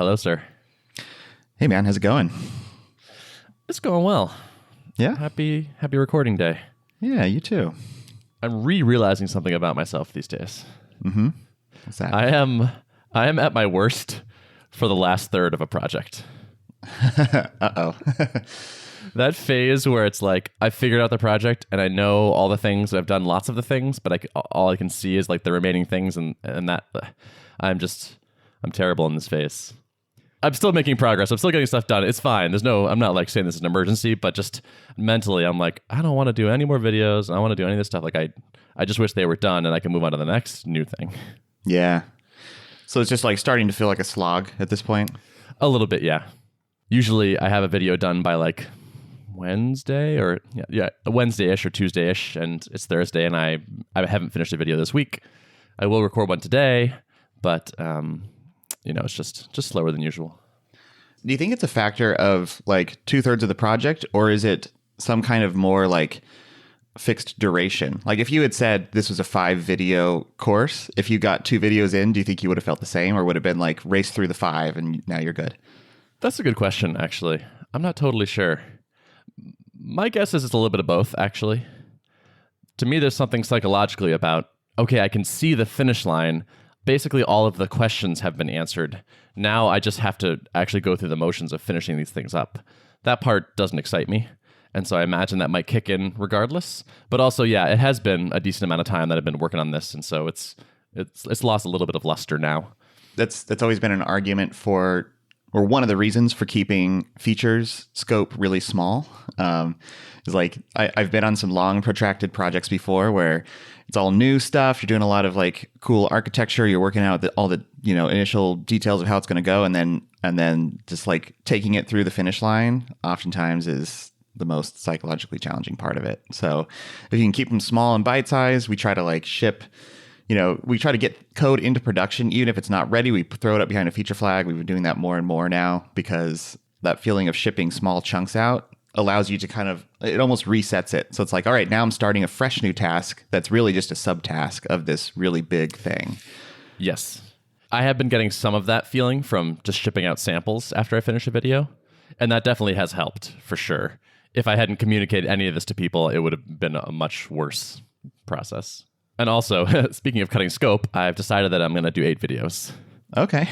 Hello, sir. Hey, man. How's it going? It's going well. Yeah? Happy recording day. Yeah, you too. I'm realizing something about myself these days. Mm-hmm. What's that? I am at my worst for the last third of a project. Uh-oh. That phase where it's like I figured out the project and I know all the things and I've done lots of the things, but all I can see is like the remaining things and that I'm terrible in this phase. I'm still making progress. I'm still getting stuff done. It's fine. I'm not like saying this is an emergency, but just mentally I'm like, I don't want to do any more videos. I don't want to do any of this stuff. Like I just wish they were done and I can move on to the next new thing. Yeah. So it's just like starting to feel like a slog at this point? A little bit, yeah. Usually I have a video done by like Wednesday or Wednesday-ish or Tuesday-ish, and it's Thursday and I haven't finished a video this week. I will record one today, but it's just slower than usual. Do you think it's a factor of like 2/3 of the project, or is it some kind of more like fixed duration? Like if you had said this was a 5-video course, if you got 2 videos in, do you think you would have felt the same, or would have been like race through the 5 and now you're good? That's a good question, actually. I'm not totally sure. My guess is it's a little bit of both, actually. To me, there's something psychologically about, okay, I can see the finish line. Basically, all of the questions have been answered. Now I just have to actually go through the motions of finishing these things up. That part doesn't excite me. And so I imagine that might kick in regardless. But also, yeah, it has been a decent amount of time that I've been working on this. And so it's lost a little bit of luster now. That's always been an argument for, or one of the reasons for keeping features scope really small. Is like I've been on some long protracted projects before where it's all new stuff. You're doing a lot of like cool architecture. You're working out all the initial details of how it's going to go, and then just like taking it through the finish line oftentimes is the most psychologically challenging part of it. So if you can keep them small and bite sized, we try to like ship. We try to get code into production, even if it's not ready. We throw it up behind a feature flag. We've been doing that more and more now because that feeling of shipping small chunks out allows you to it almost resets it. So it's like, all right, now I'm starting a fresh new task that's really just a subtask of this really big thing. Yes. I have been getting some of that feeling from just shipping out samples after I finish a video. And that definitely has helped, for sure. If I hadn't communicated any of this to people, it would have been a much worse process. And also, speaking of cutting scope, I've decided that I'm going to do 8 videos. Okay.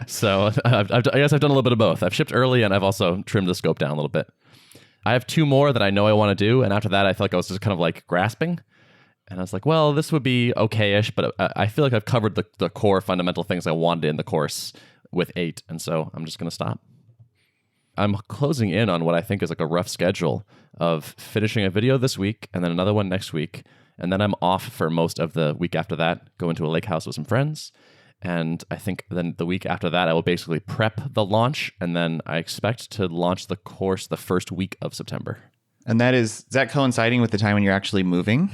So I guess I've done a little bit of both. I've shipped early and I've also trimmed the scope down a little bit. I have 2 more that I know I want to do. And after that, I feel like I was just kind of like grasping. And I was like, well, this would be okay-ish, but I feel like I've covered the core fundamental things I wanted in the course with 8. And so I'm just going to stop. I'm closing in on what I think is like a rough schedule of finishing a video this week and then another one next week. And then I'm off for most of the week after that, going to a lake house with some friends. And I think then the week after that, I will basically prep the launch. And then I expect to launch the course the first week of September. And is that coinciding with the time when you're actually moving?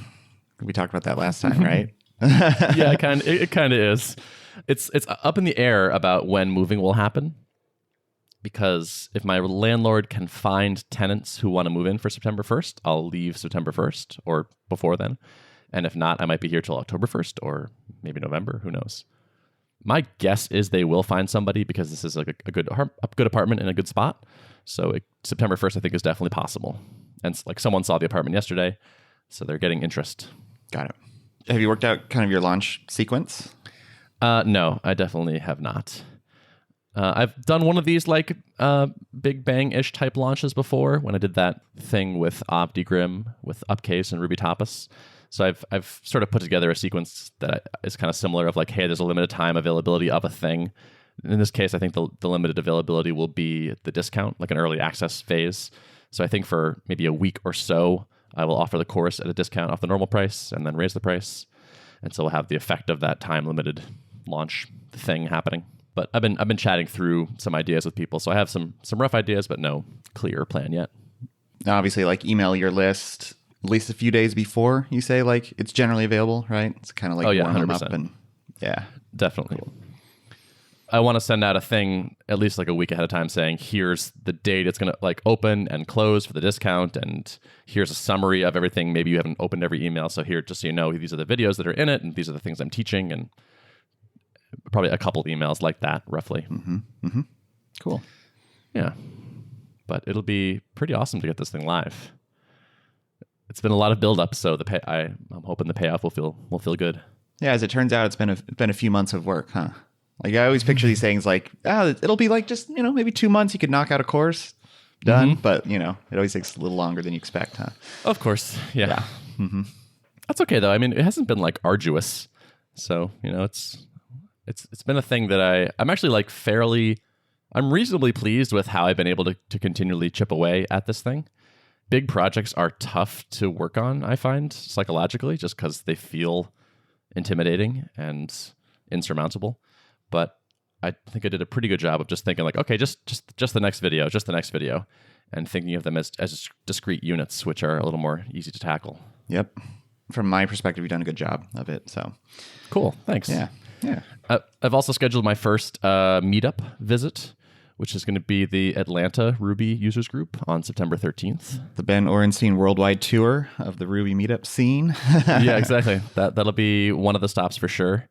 We talked about that last time, right? Yeah, it kind of is. It's up in the air about when moving will happen. Because if my landlord can find tenants who want to move in for September 1st, I'll leave September 1st or before then. And if not, I might be here till October 1st or maybe November. Who knows? My guess is they will find somebody because this is like a good apartment in a good spot. So September 1st, I think, is definitely possible. And like someone saw the apartment yesterday, so they're getting interest. Got it. Have you worked out kind of your launch sequence? No, I definitely have not. I've done one of these like Big Bang-ish type launches before when I did that thing with OptiGrim with Upcase and Ruby Tapas. So I've sort of put together a sequence that is kind of similar of like, hey, there's a limited time availability of a thing. In this case, I think the limited availability will be the discount, like an early access phase. So I think for maybe a week or so, I will offer the course at a discount off the normal price and then raise the price. And so we'll have the effect of that time limited launch thing happening. But I've been chatting through some ideas with people, so I have some rough ideas, but no clear plan yet. Obviously, like email your list at least a few days before you say like it's generally available, right? It's kind of like warm them up and yeah, definitely. Cool. I want to send out a thing at least like a week ahead of time saying here's the date it's going to like open and close for the discount, and here's a summary of everything. Maybe you haven't opened every email, so here, just so you know, these are the videos that are in it, and these are the things I'm teaching, and probably a couple emails like that, roughly. Cool. Yeah. But it'll be pretty awesome to get this thing live. It's been a lot of build up, so I'm hoping the payoff will feel good. Yeah, as it turns out, it's been a few months of work, huh? Like I always picture these things like, it'll be like just, maybe 2 months you could knock out a course, done. But, it always takes a little longer than you expect, huh? Of course. Yeah. That's okay though. I mean, it hasn't been like arduous. So, it's been a thing that I'm actually like I'm reasonably pleased with how I've been able to continually chip away at this thing. Big projects are tough to work on, I find, psychologically, just because they feel intimidating and insurmountable. But I think I did a pretty good job of just thinking like, okay, just the next video, and thinking of them as discrete units, which are a little more easy to tackle. Yep. From my perspective, you've done a good job of it. So cool. Thanks. Yeah. I've also scheduled my first Meetup visit, which is going to be the Atlanta Ruby users group on September 13th. The Ben Orenstein worldwide tour of the Ruby meetup scene. Yeah, exactly. That'll be one of the stops for sure.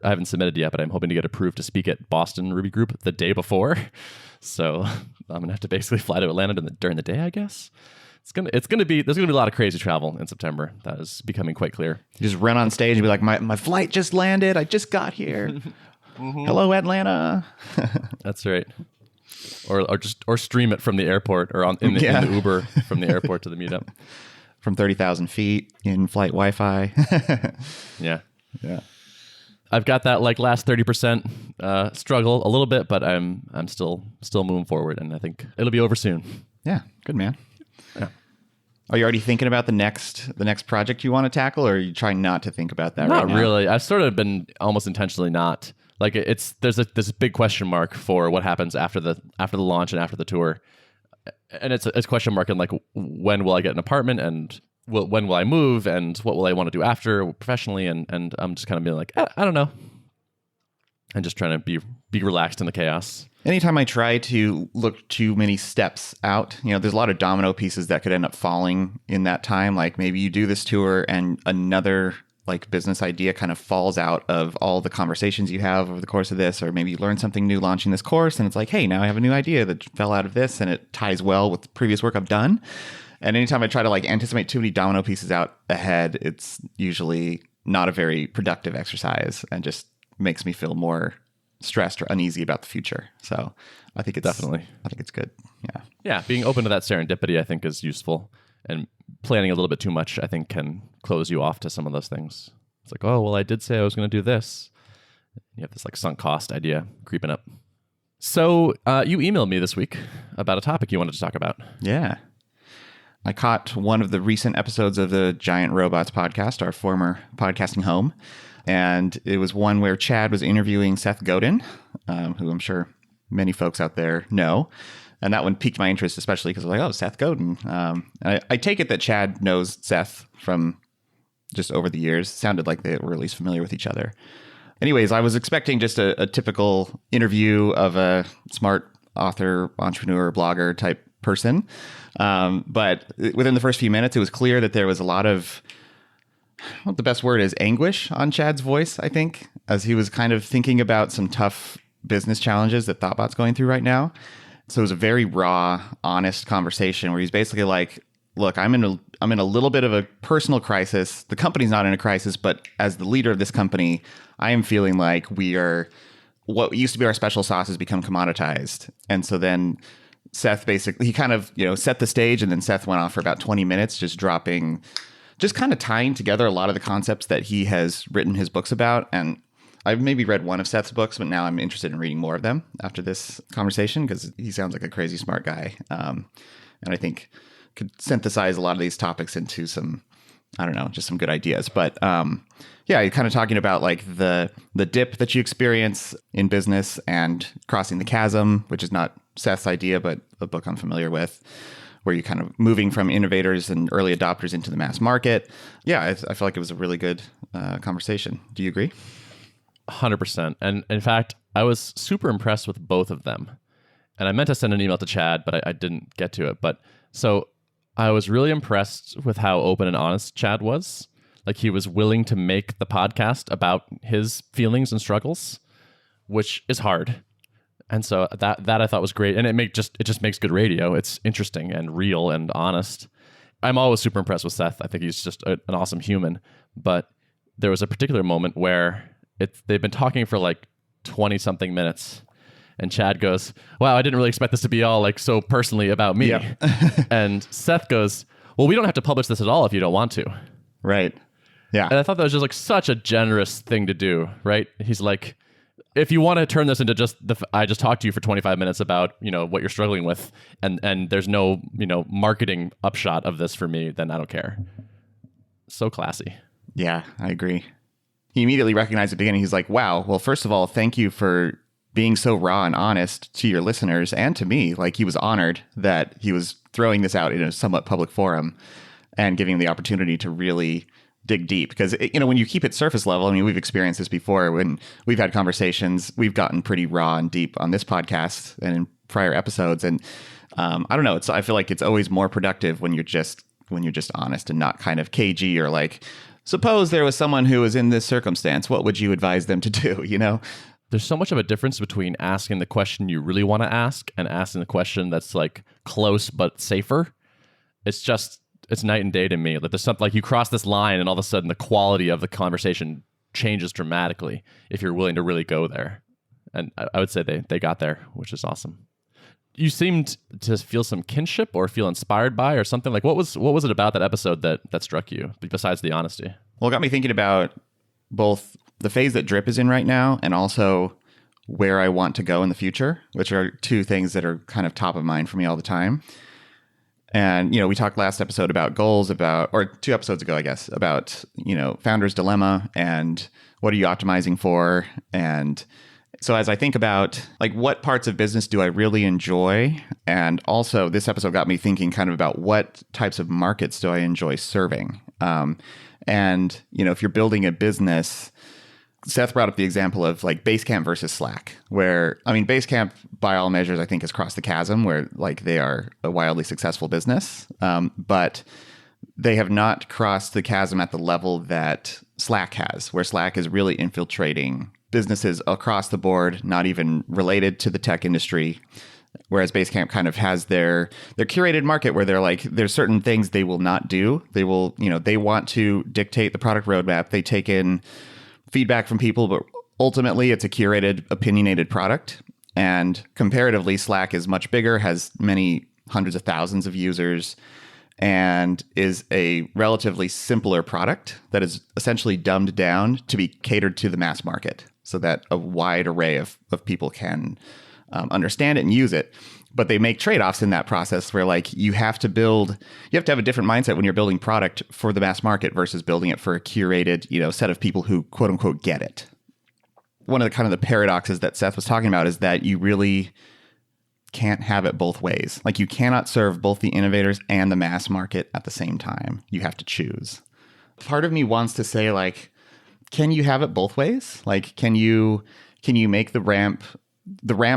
I haven't submitted yet, but I'm hoping to get approved to speak at Boston Ruby Group the day before. So I'm gonna have to basically fly to Atlanta during the day, I guess. There's gonna be a lot of crazy travel in September. That is becoming quite clear. You just run on stage and be like, my flight just landed. I just got here. Hello, Atlanta. That's right. Or stream it from the airport or in the Uber from the airport to the meetup. From 30,000 feet in flight Wi-Fi. Yeah. Yeah. I've got that like last 30% struggle a little bit, but I'm still moving forward, and I think it'll be over soon. Yeah, good man. Yeah. Are you already thinking about the next project you want to tackle, or are you trying not to think about that right now? Not really. I've sort of been almost intentionally not. Like there's this big question mark for what happens after the launch and after the tour, and it's a question mark in like when will I get an apartment and when will I move and what will I want to do after professionally, and I'm just kind of being like I don't know, and just trying to be relaxed in the chaos. Anytime I try to look too many steps out, there's a lot of domino pieces that could end up falling in that time. Like maybe you do this tour and another like business idea kind of falls out of all the conversations you have over the course of this, or maybe you learn something new launching this course and it's like, hey, now I have a new idea that fell out of this and it ties well with the previous work I've done. And anytime I try to like anticipate too many domino pieces out ahead, it's usually not a very productive exercise and just makes me feel more stressed or uneasy about the future. So I think it's good. Yeah. Yeah. Being open to that serendipity, I think, is useful. And planning a little bit too much, I think, can close you off to some of those things. It's like, oh, well, I did say I was going to do this. You have this like sunk cost idea creeping up. So you emailed me this week about a topic you wanted to talk about. Yeah. I caught one of the recent episodes of the Giant Robots podcast, our former podcasting home. And it was one where Chad was interviewing Seth Godin, who I'm sure many folks out there know. And that one piqued my interest, especially because I was like, oh, Seth Godin. I take it that Chad knows Seth from just over the years. It sounded like they were at least familiar with each other. Anyways, I was expecting just a typical interview of a smart author, entrepreneur, blogger type person. But within the first few minutes, it was clear that there was a lot of, what the best word is, anguish on Chad's voice, I think, as he was kind of thinking about some tough business challenges that Thoughtbot's going through right now. So it was a very raw, honest conversation where he's basically like, look, I'm in a little bit of a personal crisis. The company's not in a crisis, but as the leader of this company, I am feeling like what used to be our special sauce has become commoditized. And so then Seth basically, he kind of, set the stage, and then Seth went off for about 20 minutes, just kind of tying together a lot of the concepts that he has written his books about. And I've maybe read one of Seth's books, but now I'm interested in reading more of them after this conversation because he sounds like a crazy smart guy. And I think could synthesize a lot of these topics into some, I don't know, just some good ideas. But yeah, kind of talking about like the dip that you experience in business and crossing the chasm, which is not Seth's idea, but a book I'm familiar with, where you're kind of moving from innovators and early adopters into the mass market. Yeah, I feel like it was a really good conversation. Do you agree? 100%. And in fact, I was super impressed with both of them. And I meant to send an email to Chad, but I didn't get to it. But so I was really impressed with how open and honest Chad was. Like he was willing to make the podcast about his feelings and struggles. which is hard. And so that I thought was great, and it just makes good radio. It's interesting and real and honest. I'm always super impressed with Seth. I think he's just an awesome human. But there was a particular moment where they've been talking for like 20 something minutes, and Chad goes, "Wow, I didn't really expect this to be all like so personally about me." Yep. And Seth goes, "Well, we don't have to publish this at all if you don't want to." Right. Yeah. And I thought that was just like such a generous thing to do, right? He's like, if you want to turn this into just I just talked to you for 25 minutes about, what you're struggling with, and there's no, marketing upshot of this for me, then I don't care. So classy. Yeah, I agree. He immediately recognized at the beginning, he's like, wow, well, first of all, thank you for being so raw and honest to your listeners and to me. Like, he was honored that he was throwing this out in a somewhat public forum and giving the opportunity to really dig deep. Because, when you keep it surface level, I mean, we've experienced this before when we've had conversations, we've gotten pretty raw and deep on this podcast and in prior episodes. And I don't know, I feel like it's always more productive when you're just honest and not kind of cagey or like, suppose there was someone who was in this circumstance, what would you advise them to do, There's so much of a difference between asking the question you really want to ask and asking the question that's like close but safer. It's night and day to me. Like, there's something like you cross this line and all of a sudden the quality of the conversation changes dramatically if you're willing to really go there. And I would say they got there, which is awesome. You seemed to feel some kinship or feel inspired by or something. Like, what was it about that episode that struck you besides the honesty? Well, it got me thinking about both the phase that Drip is in right now and also where I want to go in the future, which are two things that are kind of top of mind for me all the time. And, we talked last episode about goals, or 2 episodes ago, I guess, about, founder's dilemma and what are you optimizing for? And so as I think about like what parts of business do I really enjoy? And also this episode got me thinking kind of about what types of markets do I enjoy serving? And, if you're building a business, Seth brought up the example of like Basecamp versus Slack, where, I mean, Basecamp by all measures, I think has crossed the chasm where like they are a wildly successful business. But they have not crossed the chasm at the level that Slack has, where Slack is really infiltrating businesses across the board, not even related to the tech industry. Whereas Basecamp kind of has their curated market where they're like, there's certain things they will not do. They will, they want to dictate the product roadmap. They take in feedback from people, but ultimately it's a curated, opinionated product. And comparatively, Slack is much bigger, has many hundreds of thousands of users, and is a relatively simpler product that is essentially dumbed down to be catered to the mass market so that a wide array of people can understand it and use it. But they make trade-offs in that process where like you have to have a different mindset when you're building product for the mass market versus building it for a curated, set of people who quote unquote get it. One of the kind of the paradoxes that Seth was talking about is that you really can't have it both ways. Like you cannot serve both the innovators and the mass market at the same time. You have to choose. Part of me wants to say like, can you have it both ways? Like, can you make the ramp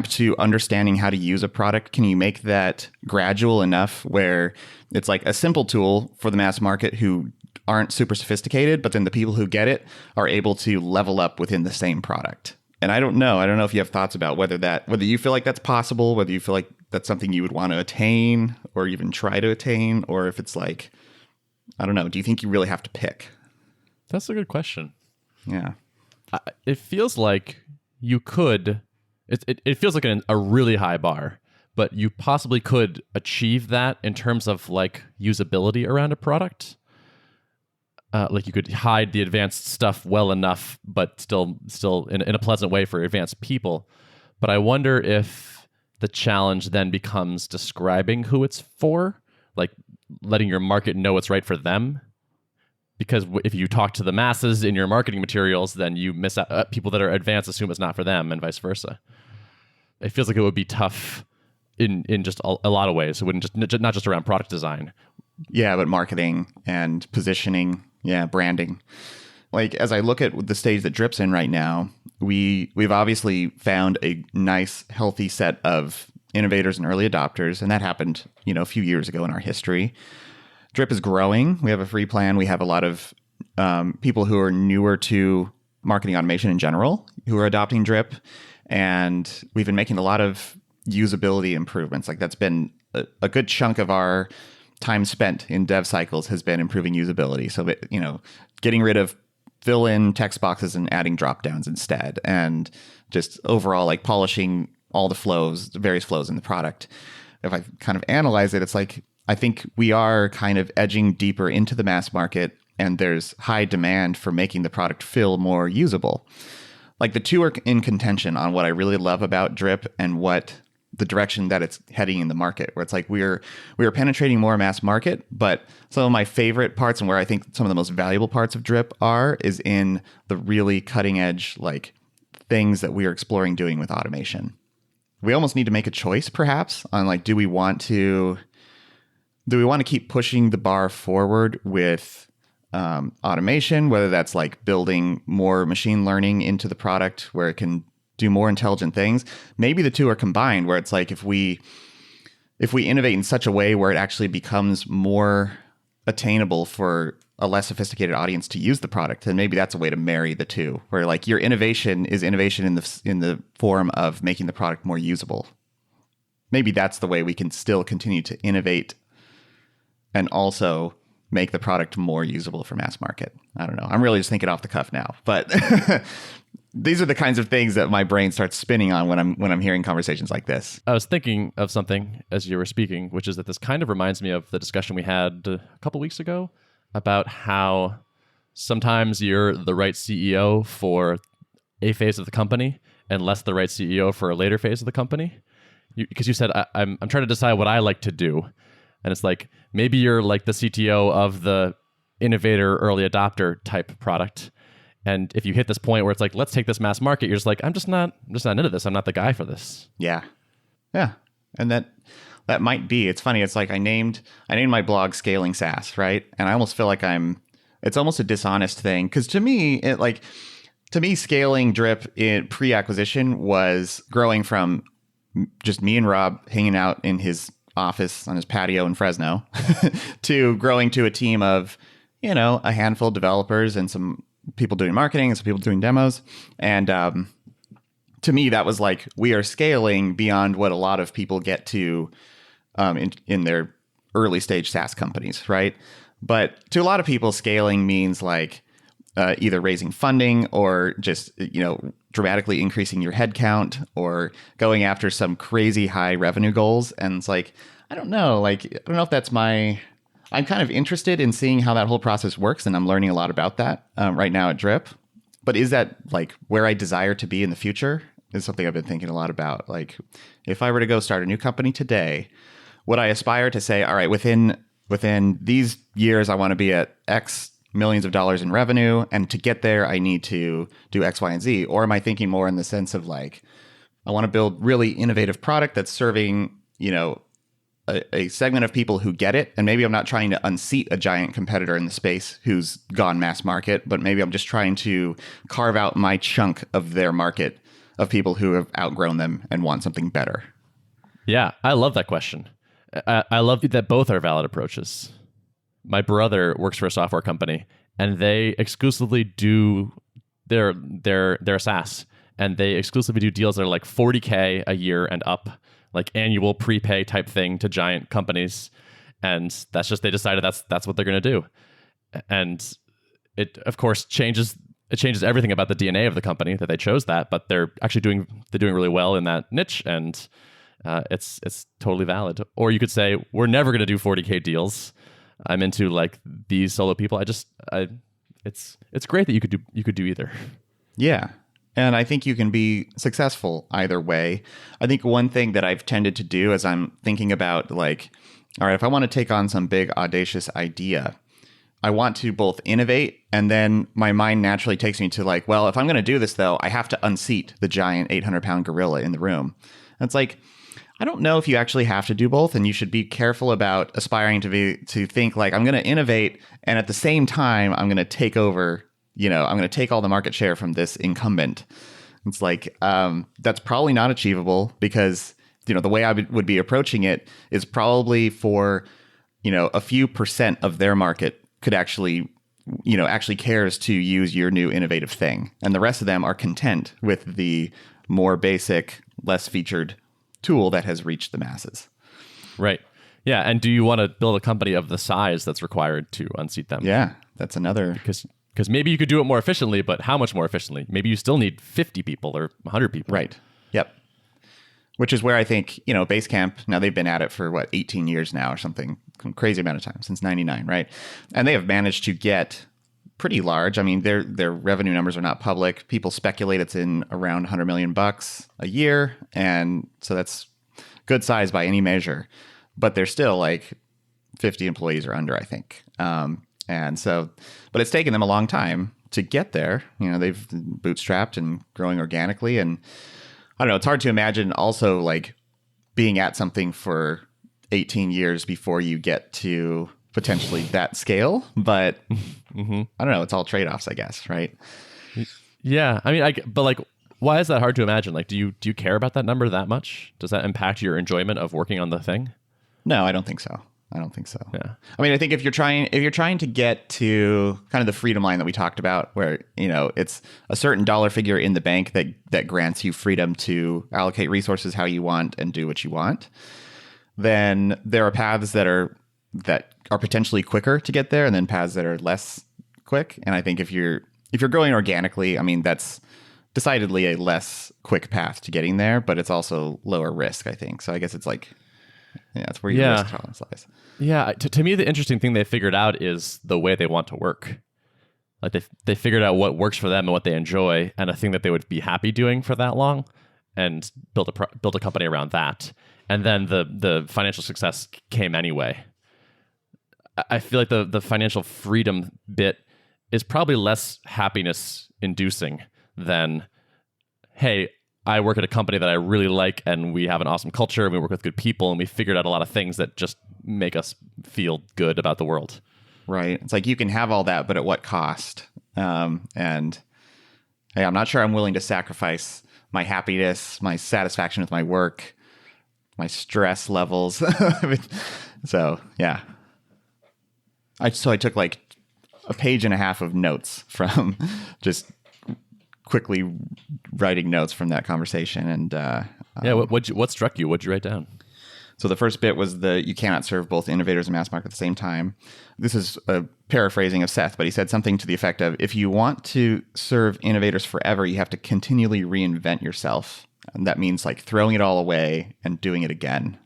to understanding how to use a product, can you make that gradual enough where it's like a simple tool for the mass market who aren't super sophisticated, but then the people who get it are able to level up within the same product? And I don't know if you have thoughts about whether you feel like that's possible, whether you feel like that's something you would want to attain or even try to attain, or if it's like, I don't know, do you think you really have to pick? That's a good question. Yeah. It feels like you could. It feels like a really high bar, but you possibly could achieve that in terms of like usability around a product. Like you could hide the advanced stuff well enough, but still in a pleasant way for advanced people. But I wonder if the challenge then becomes describing who it's for, like letting your market know what's right for them. Because if you talk to the masses in your marketing materials, then you miss out. People that are advanced assume it's not for them, and vice versa. It feels like it would be tough in just a lot of ways. It wouldn't not just around product design. Yeah, but marketing and positioning, branding. Like as I look at the stage that Drip's in right now, we've obviously found a nice, healthy set of innovators and early adopters, and that happened, a few years ago in our history. Drip is growing. We have a free plan. We have a lot of people who are newer to marketing automation in general who are adopting Drip. And we've been making a lot of usability improvements. Like that's been a good chunk of our time spent in dev cycles has been improving usability. So, getting rid of fill-in text boxes and adding drop-downs instead, and just overall like polishing all the flows, the various flows in the product. If I kind of analyze it, it's like I think we are kind of edging deeper into the mass market, and there's high demand for making the product feel more usable. Like the two are in contention on what I really love about Drip and what the direction that it's heading in the market, where it's like we are penetrating more mass market, but some of my favorite parts and where I think some of the most valuable parts of Drip is in the really cutting edge like things that we are exploring doing with automation. We almost need to make a choice perhaps on like, do we want to keep pushing the bar forward with automation, whether that's like building more machine learning into the product where it can do more intelligent things. Maybe the two are combined, where it's like if we innovate in such a way where it actually becomes more attainable for a less sophisticated audience to use the product, then maybe that's a way to marry the two, where like your innovation is innovation in the form of making the product more usable. Maybe that's the way we can still continue to innovate and also make the product more usable for mass market. I don't know. I'm really just thinking off the cuff now, but these are the kinds of things that my brain starts spinning on when I'm hearing conversations like this. I was thinking of something as you were speaking, which is that this kind of reminds me of the discussion we had a couple weeks ago about how sometimes you're the right CEO for a phase of the company and less the right CEO for a later phase of the company. Because you said, I'm trying to decide what I like to do. And it's like, maybe you're like the CTO of the innovator, early adopter type product. And if you hit this point where it's like, let's take this mass market, you're just like, I'm just not into this. I'm not the guy for this. Yeah. And that might be, it's funny. It's like I named my blog Scaling SaaS, right? And I almost feel like it's almost a dishonest thing. Cause to me, scaling Drip in pre-acquisition was growing from just me and Rob hanging out in his office on his patio in Fresno to growing to a team of, a handful of developers and some people doing marketing and some people doing demos. And to me, that was like, we are scaling beyond what a lot of people get to in their early stage SaaS companies, right? But to a lot of people, scaling means like either raising funding or just, dramatically increasing your headcount or going after some crazy high revenue goals. And it's like, I don't know if that's I'm kind of interested in seeing how that whole process works. And I'm learning a lot about that right now at Drip. But is that like where I desire to be in the future is something I've been thinking a lot about. Like if I were to go start a new company today, would I aspire to say, all right, within these years, I want to be at X millions of dollars in revenue, and to get there, I need to do X, Y, and Z? Or am I thinking more in the sense of like, I want to build really innovative product that's serving, a segment of people who get it, and maybe I'm not trying to unseat a giant competitor in the space who's gone mass market, but maybe I'm just trying to carve out my chunk of their market of people who have outgrown them and want something better. Yeah, I love that question. I love that both are valid approaches. My brother works for a software company, and they exclusively do their SaaS, and they exclusively do deals that are like $40K a year and up, like annual prepay type thing to giant companies. And that's just, they decided that's what they're going to do. And it, of course, changes everything about the DNA of the company that they chose that, but they're doing really well in that niche, and it's totally valid. Or you could say, we're never going to do 40K deals. I'm into like these solo people. It's great that you could do either. Yeah. And I think you can be successful either way. I think one thing that I've tended to do as I'm thinking about like, all right, if I want to take on some big audacious idea, I want to both innovate, and then my mind naturally takes me to like, well, if I'm going to do this though, I have to unseat the giant 800-pound gorilla in the room. And it's like, I don't know if you actually have to do both, and you should be careful about aspiring to think like, I'm going to innovate, and at the same time, I'm going to take over, I'm going to take all the market share from this incumbent. It's like, that's probably not achievable, because, the way I would be approaching it is probably for, a few % of their market could actually cares to use your new innovative thing. And the rest of them are content with the more basic, less featured tool that has reached the masses. Right. Yeah. And do you want to build a company of the size that's required to unseat them? Yeah, that's another. Because maybe you could do it more efficiently, but how much more efficiently? Maybe you still need 50 people or 100 people. Right. Yep. Which is where I think, Basecamp, now they've been at it for 18 years now or something, some crazy amount of time, since 99, right? And they have managed to get pretty large. I mean, their revenue numbers are not public. People speculate it's in around $100 million a year. And so that's good size by any measure. But they're still 50 employees or under, I think. And so, but it's taken them a long time to get there. They've bootstrapped and growing organically. And I don't know, it's hard to imagine also being at something for 18 years before you get to potentially that scale. But I don't know, it's all trade-offs, I guess, right? Yeah. I mean, but why is that hard to imagine? Do you care about that number that much? Does that impact your enjoyment of working on the thing? No, I don't think so. Yeah. I mean, I think if you're trying to get to kind of the freedom line that we talked about, where, it's a certain dollar figure in the bank that grants you freedom to allocate resources how you want and do what you want, then there are paths that are potentially quicker to get there, and then paths that are less quick. And I think if you're growing organically, I mean, that's decidedly a less quick path to getting there, but it's also lower risk, I think. So I guess it's that's where your risk tolerance lies. Yeah. To me, the interesting thing they figured out is the way they want to work. They figured out what works for them and what they enjoy, and a thing that they would be happy doing for that long, and build a company around that. And then the financial success came anyway. I feel like the financial freedom bit is probably less happiness inducing than, hey, I work at a company that I really like, and we have an awesome culture, and we work with good people, and we figured out a lot of things that just make us feel good about the world. Right. It's you can have all that, but at what cost? And hey, I'm not sure I'm willing to sacrifice my happiness, my satisfaction with my work, my stress levels. So, yeah. I took a page and a half of notes from just quickly writing notes from that conversation. And what struck you? What'd you write down? So the first bit was you cannot serve both innovators and mass market at the same time. This is a paraphrasing of Seth, but he said something to the effect of, if you want to serve innovators forever, you have to continually reinvent yourself. And that means throwing it all away and doing it again,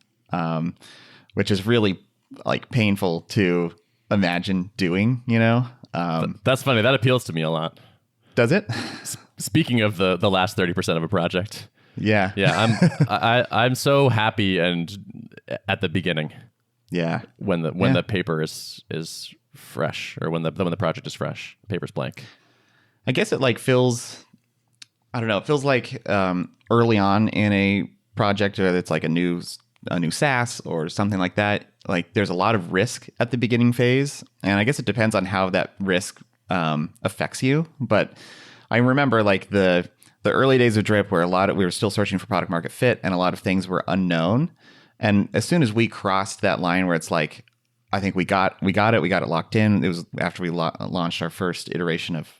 which is really painful to imagine doing, That's funny. That appeals to me a lot. Does it? Speaking of the last 30% of a project. Yeah. Yeah. I'm so happy and at the beginning. Yeah. When the paper is fresh, or when the project is fresh, the paper's blank. I guess it feels, I don't know, it feels early on in a project, whether it's a new SaaS or something like that. There's a lot of risk at the beginning phase, and I guess it depends on how that risk affects you. But I remember the early days of Drip, where we were still searching for product market fit, and a lot of things were unknown. And as soon as we crossed that line where it's I think we got it locked in. It was after we launched our first iteration of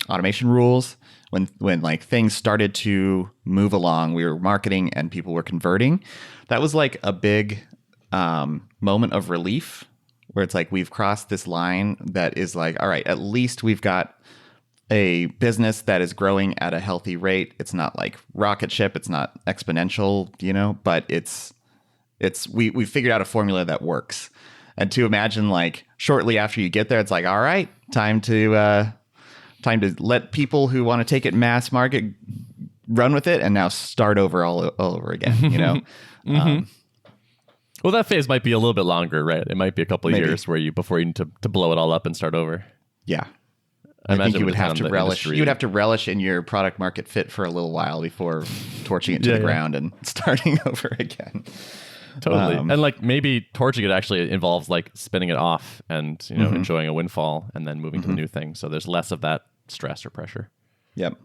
automation rules, when things started to move along, we were marketing and people were converting. That was a big moment of relief, where it's we've crossed this line that is all right, at least we've got a business that is growing at a healthy rate. It's not rocket ship, it's not exponential, but we figured out a formula that works. And to imagine shortly after you get there, it's all right, time to let people who want to take it mass market run with it, and now start over all over again, Mm-hmm. Well, that phase might be a little bit longer, right? It might be a couple of years before you need to blow it all up and start over. Yeah. I think you would have to relish. You would have to relish in your product market fit for a little while before torching it to the ground and starting over again. Totally. And maybe torching it actually involves spinning it off and enjoying a windfall and then moving to the new thing. So there's less of that stress or pressure. Yep.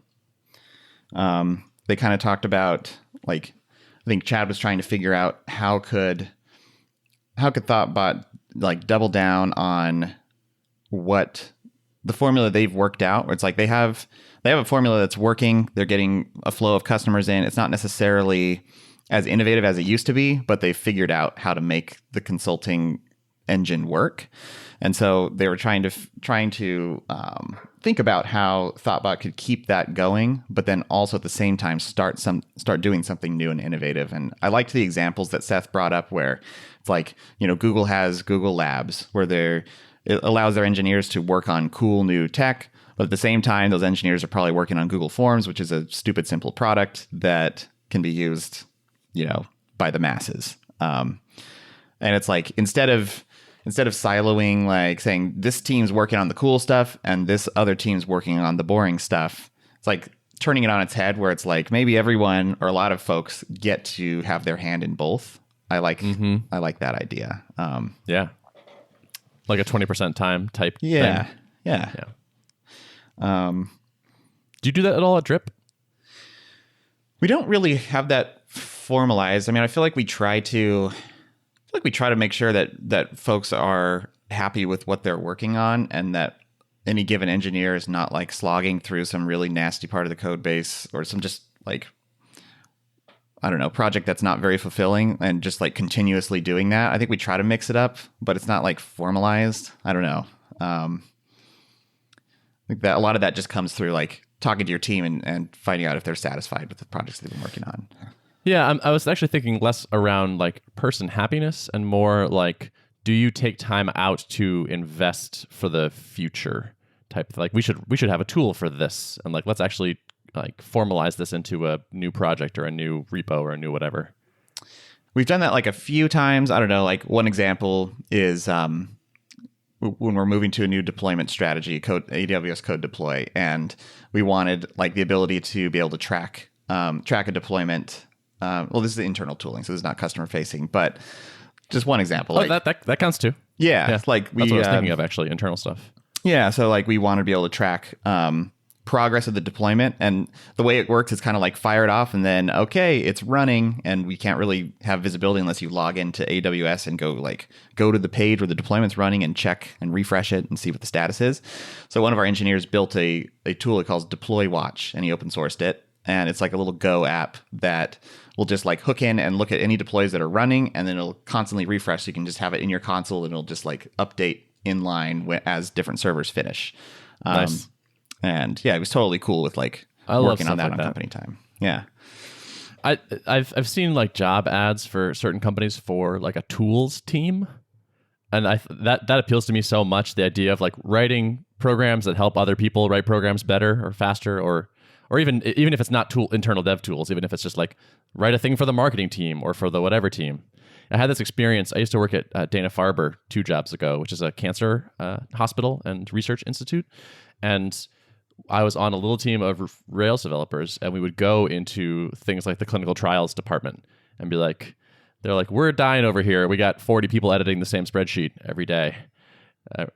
They kind of talked about I think Chad was trying to figure out how could Thoughtbot double down on what the formula they've worked out, where it's like they have a formula that's working. They're getting a flow of customers in. It's not necessarily as innovative as it used to be, but they figured out how to make the consulting engine work. And so they were trying to think about how Thoughtbot could keep that going, but then also at the same time start doing something new and innovative. And I liked the examples that Seth brought up, where it's like, Google has Google Labs, where it allows their engineers to work on cool new tech, but at the same time, those engineers are probably working on Google Forms, which is a stupid simple product that can be used, by the masses. And it's like, instead of siloing, like saying this team's working on the cool stuff and this other team's working on the boring stuff, it's like turning it on its head, where it's like maybe everyone or a lot of folks get to have their hand in both. I like that idea. Yeah. Like a 20% time type thing. Yeah. Do you do that at all at Drip? We don't really have that formalized. I mean, I feel like we try to make sure that folks are happy with what they're working on, and that any given engineer is not like slogging through some really nasty part of the code base, or some just like, I don't know, project that's not very fulfilling, and just like continuously doing that. I think we try to mix it up, but it's not like formalized. I don't know. I think that a lot of that just comes through like talking to your team and finding out if they're satisfied with the projects they've been working on. Yeah, I was actually thinking less around like person happiness and more like, do you take time out to invest for the future type? Like we should have a tool for this, and like let's actually like formalize this into a new project or a new repo or a new whatever. We've done that like a few times. I don't know. Like one example is when we're moving to a new deployment strategy, AWS code deploy, and we wanted like the ability to be able to track a deployment. Well, this is the internal tooling, so this is not customer facing, but just one example. Oh, that counts too. Yeah. That's what I was thinking of, actually, internal stuff. Yeah. So like we want to be able to track progress of the deployment, and the way it works is kind of like fire it off and then, okay, it's running, and we can't really have visibility unless you log into AWS and go to the page where the deployment's running and check and refresh it and see what the status is. So one of our engineers built a tool it calls Deploy Watch, and he open sourced it. And it's like a little Go app that will just like hook in and look at any deploys that are running, and then it'll constantly refresh. So you can just have it in your console, and it'll just like update in line as different servers finish. Nice. And yeah, it was totally cool with like working on that on company time. Yeah. I've seen like job ads for certain companies for like a tools team, and that appeals to me so much. The idea of like writing programs that help other people write programs better or faster, or even if it's not internal dev tools, even if it's just like write a thing for the marketing team or for the whatever team. I had this experience. I used to work at Dana-Farber 2 jobs ago, which is a cancer hospital and research institute, and I was on a little team of Rails developers, and we would go into things like the clinical trials department and be like, they're like, we're dying over here. We got 40 people editing the same spreadsheet every day.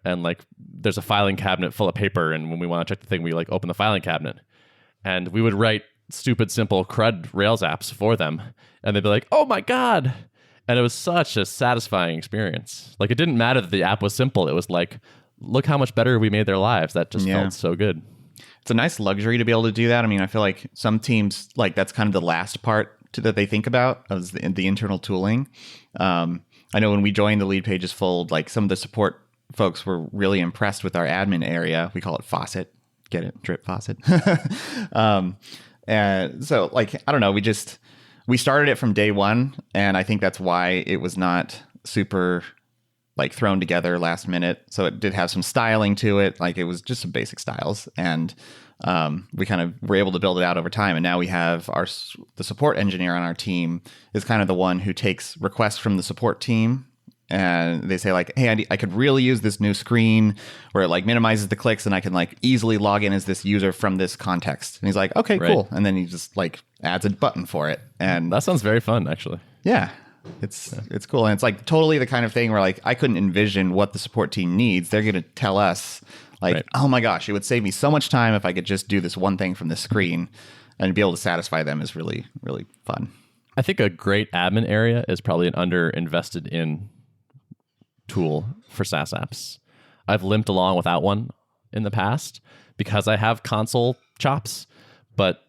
And like, there's a filing cabinet full of paper. And when we want to check the thing, we like open the filing cabinet, and we would write stupid, simple CRUD Rails apps for them. And they'd be like, oh my God. And it was such a satisfying experience. Like, it didn't matter that the app was simple. It was like, look how much better we made their lives. That just felt so good. It's a nice luxury to be able to do that. I mean, I feel like some teams, like that's kind of the last part that they think about is the internal tooling. I know when we joined the Lead Pages fold, like some of the support folks were really impressed with our admin area. We call it Faucet. Get it? Drip Faucet. And so like, I don't know, we started it from day one, and I think that's why it was not super like thrown together last minute. So it did have some styling to it. Like it was just some basic styles, and we kind of were able to build it out over time. And now we have the support engineer on our team is kind of the one who takes requests from the support team, and they say like, hey, I could really use this new screen where it like minimizes the clicks, and I can like easily log in as this user from this context. And he's like, okay, cool. And then he just like adds a button for it. And that sounds very fun, actually. Yeah. It's cool. And it's like totally the kind of thing where like I couldn't envision what the support team needs. They're going to tell us like, oh my gosh, it would save me so much time if I could just do this one thing from the screen, and be able to satisfy them is really, really fun. I think a great admin area is probably an under-invested in tool for SaaS apps. I've limped along without one in the past because I have console chops, but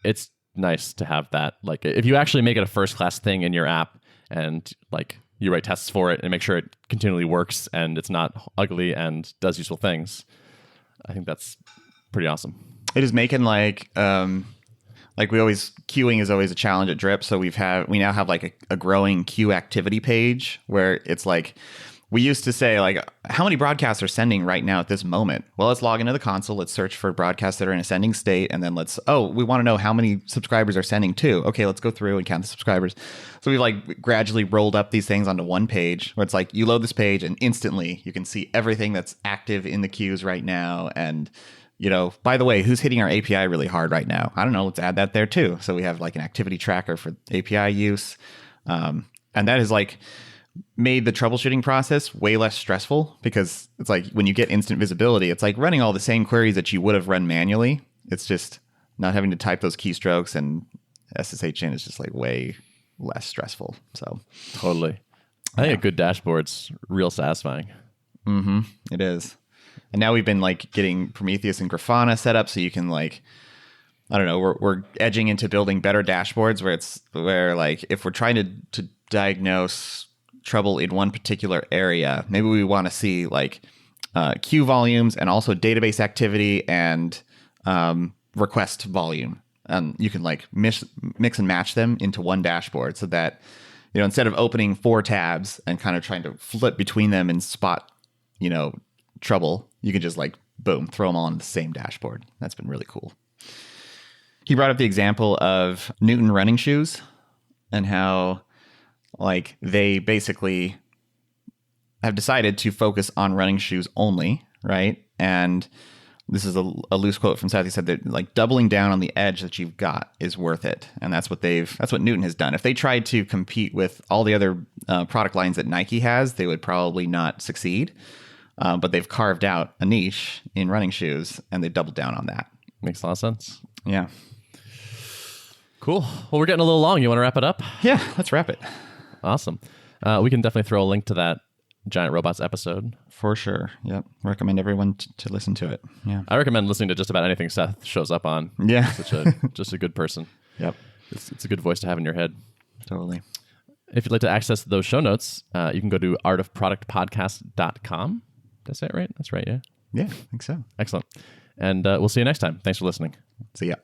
it's nice to have that. Like if you actually make it a first class thing in your app and like you write tests for it and make sure it continually works and it's not ugly and does useful things, I think that's pretty awesome. It is making like we always, queuing is always a challenge at Drip. So we now have like a growing queue activity page where it's like, we used to say like, how many broadcasts are sending right now at this moment? Well, let's log into the console. Let's search for broadcasts that are in a sending state. And then we want to know how many subscribers are sending to. Okay, let's go through and count the subscribers. So we've like gradually rolled up these things onto one page where it's like you load this page and instantly you can see everything that's active in the queues right now. And, by the way, who's hitting our API really hard right now? I don't know. Let's add that there too. So we have like an activity tracker for API use. And that is like made the troubleshooting process way less stressful because it's like when you get instant visibility, it's like running all the same queries that you would have run manually. It's just not having to type those keystrokes, and SSH in is just like way less stressful. So totally. I think a good dashboard's real satisfying. Mm-hmm. It is. And now we've been like getting Prometheus and Grafana set up so you can like, I don't know, we're edging into building better dashboards where like if we're trying to diagnose trouble in one particular area, maybe we want to see like queue volumes and also database activity and request volume, and you can like mix and match them into one dashboard so that instead of opening 4 tabs and kind of trying to flip between them and spot trouble, you can just like boom, throw them all on the same dashboard. That's been really cool. He brought up the example of Newton running shoes and how like they basically have decided to focus on running shoes only, right? And this is a loose quote from Seth. He said that like doubling down on the edge that you've got is worth it, and that's what Newton has done. If they tried to compete with all the other product lines that Nike has, they would probably not succeed. But they've carved out a niche in running shoes, and they doubled down on that. Makes a lot of sense. Yeah. Cool. Well, we're getting a little long. You want to wrap it up? Yeah, let's wrap it. Awesome. We can definitely throw a link to that Giant Robots episode. For sure. Yep. Recommend everyone to listen to it. Yeah. I recommend listening to just about anything Seth shows up on. Yeah. Just a good person. Yep. It's a good voice to have in your head. Totally. If you'd like to access those show notes, you can go to artofproductpodcast.com. Did I say it right? That's right, yeah? Yeah, I think so. Excellent. And we'll see you next time. Thanks for listening. See ya.